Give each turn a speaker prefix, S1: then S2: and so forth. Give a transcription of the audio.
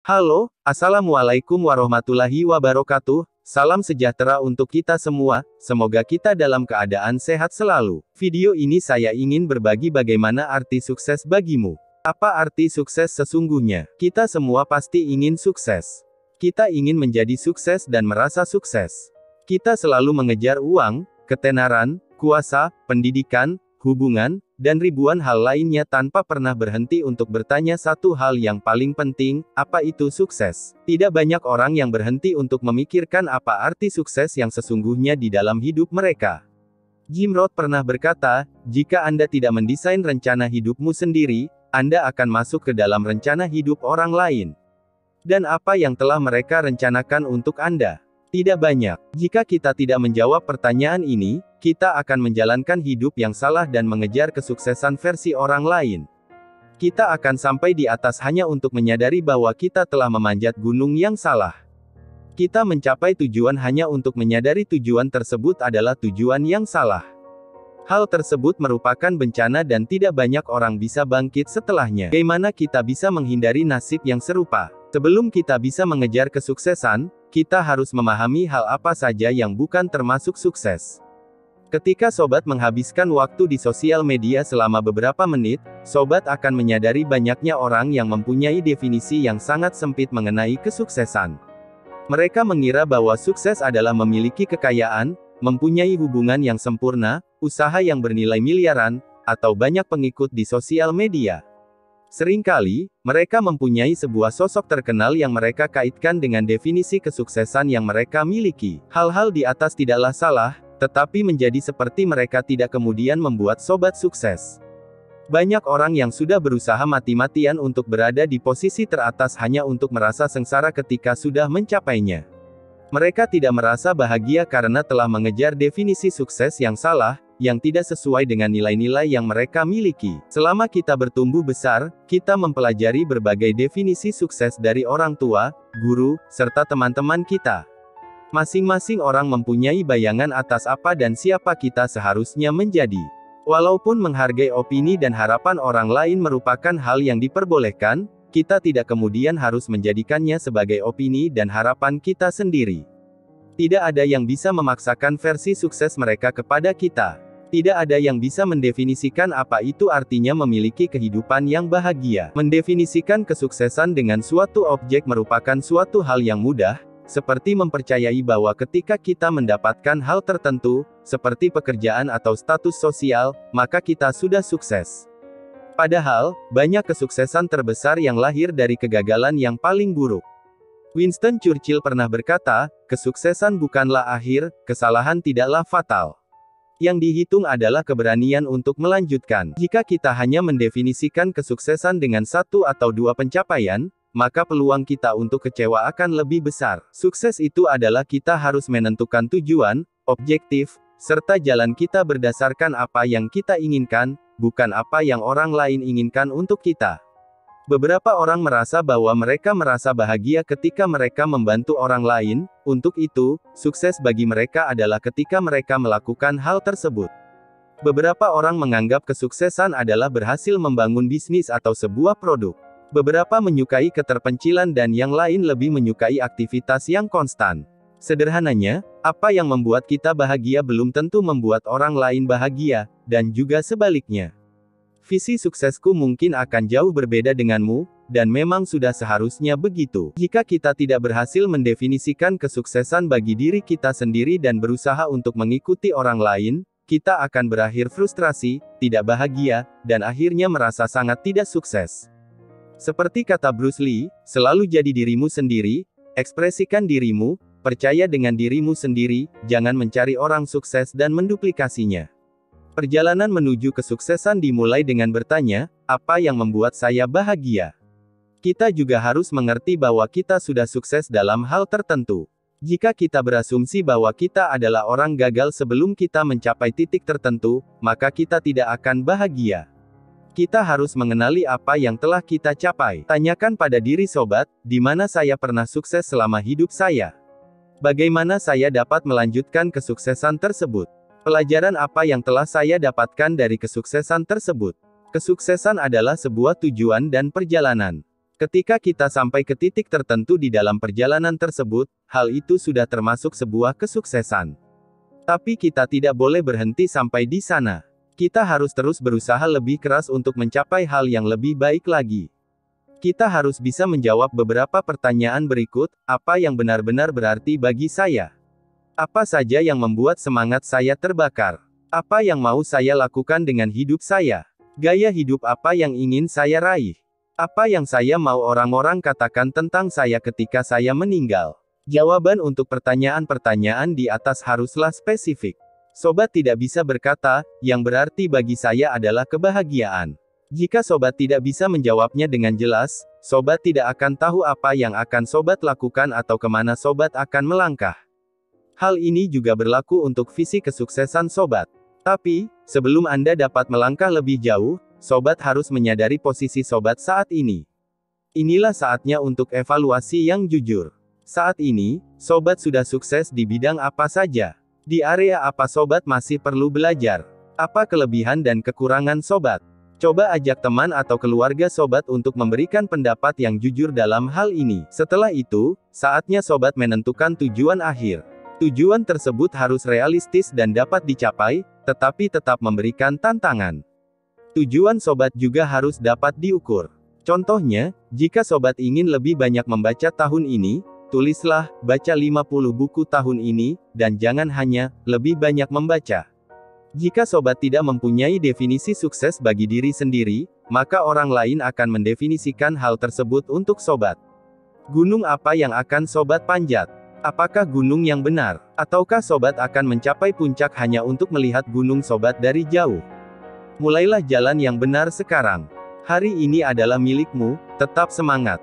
S1: Halo, Assalamualaikum warahmatullahi wabarakatuh. Salam sejahtera untuk kita semua, semoga kita dalam keadaan sehat selalu. Video ini saya ingin berbagi bagaimana arti sukses bagimu. Apa arti sukses sesungguhnya? Kita semua pasti ingin sukses. Kita ingin menjadi sukses dan merasa sukses. Kita selalu mengejar uang, ketenaran, kuasa, pendidikan, hubungan, dan ribuan hal lainnya tanpa pernah berhenti untuk bertanya satu hal yang paling penting, apa itu sukses? Tidak banyak orang yang berhenti untuk memikirkan apa arti sukses yang sesungguhnya di dalam hidup mereka. Jim Rohn pernah berkata, jika Anda tidak mendesain rencana hidupmu sendiri, Anda akan masuk ke dalam rencana hidup orang lain. Dan apa yang telah mereka rencanakan untuk Anda? Tidak banyak. Jika kita tidak menjawab pertanyaan ini, kita akan menjalankan hidup yang salah dan mengejar kesuksesan versi orang lain. Kita akan sampai di atas hanya untuk menyadari bahwa kita telah memanjat gunung yang salah. Kita mencapai tujuan hanya untuk menyadari tujuan tersebut adalah tujuan yang salah. Hal tersebut merupakan bencana dan tidak banyak orang bisa bangkit setelahnya. Bagaimana kita bisa menghindari nasib yang serupa? Sebelum kita bisa mengejar kesuksesan, kita harus memahami hal apa saja yang bukan termasuk sukses. Ketika sobat menghabiskan waktu di sosial media selama beberapa menit, sobat akan menyadari banyaknya orang yang mempunyai definisi yang sangat sempit mengenai kesuksesan. Mereka mengira bahwa sukses adalah memiliki kekayaan, mempunyai hubungan yang sempurna, usaha yang bernilai miliaran, atau banyak pengikut di sosial media. Seringkali, mereka mempunyai sebuah sosok terkenal yang mereka kaitkan dengan definisi kesuksesan yang mereka miliki. Hal-hal di atas tidaklah salah, tetapi menjadi seperti mereka tidak kemudian membuat sobat sukses. Banyak orang yang sudah berusaha mati-matian untuk berada di posisi teratas hanya untuk merasa sengsara ketika sudah mencapainya. Mereka tidak merasa bahagia karena telah mengejar definisi sukses yang salah, yang tidak sesuai dengan nilai-nilai yang mereka miliki. Selama kita bertumbuh besar, kita mempelajari berbagai definisi sukses dari orang tua, guru, serta teman-teman kita. Masing-masing orang mempunyai bayangan atas apa dan siapa kita seharusnya menjadi. Walaupun menghargai opini dan harapan orang lain merupakan hal yang diperbolehkan, kita tidak kemudian harus menjadikannya sebagai opini dan harapan kita sendiri. Tidak ada yang bisa memaksakan versi sukses mereka kepada kita. Tidak ada yang bisa mendefinisikan apa itu artinya memiliki kehidupan yang bahagia. Mendefinisikan kesuksesan dengan suatu objek merupakan suatu hal yang mudah, seperti mempercayai bahwa ketika kita mendapatkan hal tertentu, seperti pekerjaan atau status sosial, maka kita sudah sukses. Padahal, banyak kesuksesan terbesar yang lahir dari kegagalan yang paling buruk. Winston Churchill pernah berkata, kesuksesan bukanlah akhir, kesalahan tidaklah fatal. Yang dihitung adalah keberanian untuk melanjutkan. Jika kita hanya mendefinisikan kesuksesan dengan satu atau dua pencapaian, maka peluang kita untuk kecewa akan lebih besar. Sukses itu adalah kita harus menentukan tujuan, objektif, serta jalan kita berdasarkan apa yang kita inginkan, bukan apa yang orang lain inginkan untuk kita. Beberapa orang merasa bahwa mereka merasa bahagia ketika mereka membantu orang lain, untuk itu, sukses bagi mereka adalah ketika mereka melakukan hal tersebut. Beberapa orang menganggap kesuksesan adalah berhasil membangun bisnis atau sebuah produk. Beberapa menyukai keterpencilan dan yang lain lebih menyukai aktivitas yang konstan. Sederhananya, apa yang membuat kita bahagia belum tentu membuat orang lain bahagia, dan juga sebaliknya. Visi suksesku mungkin akan jauh berbeda denganmu, dan memang sudah seharusnya begitu. Jika kita tidak berhasil mendefinisikan kesuksesan bagi diri kita sendiri dan berusaha untuk mengikuti orang lain, kita akan berakhir frustrasi, tidak bahagia, dan akhirnya merasa sangat tidak sukses. Seperti kata Bruce Lee, selalu jadi dirimu sendiri, ekspresikan dirimu, percaya dengan dirimu sendiri, jangan mencari orang sukses dan menduplikasinya. Perjalanan menuju kesuksesan dimulai dengan bertanya, apa yang membuat saya bahagia? Kita juga harus mengerti bahwa kita sudah sukses dalam hal tertentu. Jika kita berasumsi bahwa kita adalah orang gagal sebelum kita mencapai titik tertentu, maka kita tidak akan bahagia. Kita harus mengenali apa yang telah kita capai. Tanyakan pada diri sobat, di mana saya pernah sukses selama hidup saya? Bagaimana saya dapat melanjutkan kesuksesan tersebut? Pelajaran apa yang telah saya dapatkan dari kesuksesan tersebut? Kesuksesan adalah sebuah tujuan dan perjalanan. Ketika kita sampai ke titik tertentu di dalam perjalanan tersebut, hal itu sudah termasuk sebuah kesuksesan. Tapi kita tidak boleh berhenti sampai di sana. Kita harus terus berusaha lebih keras untuk mencapai hal yang lebih baik lagi. Kita harus bisa menjawab beberapa pertanyaan berikut, apa yang benar-benar berarti bagi saya? Apa saja yang membuat semangat saya terbakar? Apa yang mau saya lakukan dengan hidup saya? Gaya hidup apa yang ingin saya raih? Apa yang saya mau orang-orang katakan tentang saya ketika saya meninggal? Jawaban untuk pertanyaan-pertanyaan di atas haruslah spesifik. Sobat tidak bisa berkata, yang berarti bagi saya adalah kebahagiaan. Jika sobat tidak bisa menjawabnya dengan jelas, sobat tidak akan tahu apa yang akan sobat lakukan atau kemana sobat akan melangkah. Hal ini juga berlaku untuk visi kesuksesan sobat. Tapi, sebelum Anda dapat melangkah lebih jauh, sobat harus menyadari posisi sobat saat ini. Inilah saatnya untuk evaluasi yang jujur. Saat ini, sobat sudah sukses di bidang apa saja? Di area apa sobat masih perlu belajar? Apa kelebihan dan kekurangan sobat? Coba ajak teman atau keluarga sobat untuk memberikan pendapat yang jujur dalam hal ini. Setelah itu, saatnya sobat menentukan tujuan akhir. Tujuan tersebut harus realistis dan dapat dicapai, tetapi tetap memberikan tantangan. Tujuan sobat juga harus dapat diukur. Contohnya, jika sobat ingin lebih banyak membaca tahun ini, tulislah, baca 50 buku tahun ini, dan jangan hanya, lebih banyak membaca. Jika sobat tidak mempunyai definisi sukses bagi diri sendiri, maka orang lain akan mendefinisikan hal tersebut untuk sobat. Gunung apa yang akan sobat panjat? Apakah gunung yang benar? Ataukah sobat akan mencapai puncak hanya untuk melihat gunung sobat dari jauh? Mulailah jalan yang benar sekarang. Hari ini adalah milikmu, tetap semangat.